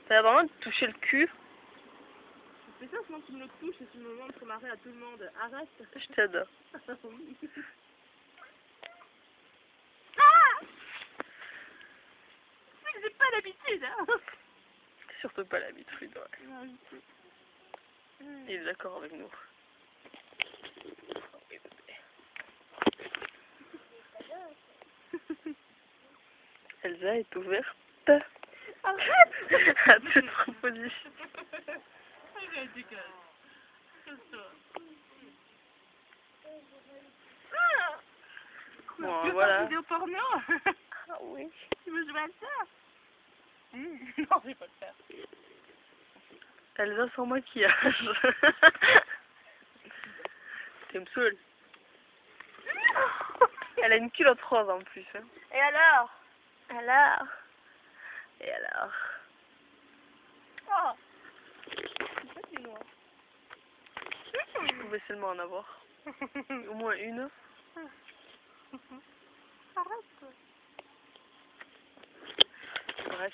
T'as vraiment de toucher le cul? C'est ça, sinon tu me le touches et tu me montres ton arrêt à tout le monde. Arrête. Je t'adore. Oui. Ah! J'ai pas l'habitude, hein. Surtout pas l'habitude, ouais. Non, je sais. Il est d'accord avec nous. Elsa est ouverte Arrête. à toute proposition. Arrête, dégage. Casse-toi. Bon, Tu veux voilà. faire une vidéo porno? Ah oui. Tu veux jouer à ça? Non, je vais pas le faire. Elsa sans maquillage. Tu me saoules. Elle a une culotte rose en plus. Hein. Et alors? Alors? Et alors? Oh. C'est pas du noir. Je pouvais seulement en avoir. Au moins une. Arrête. Bref.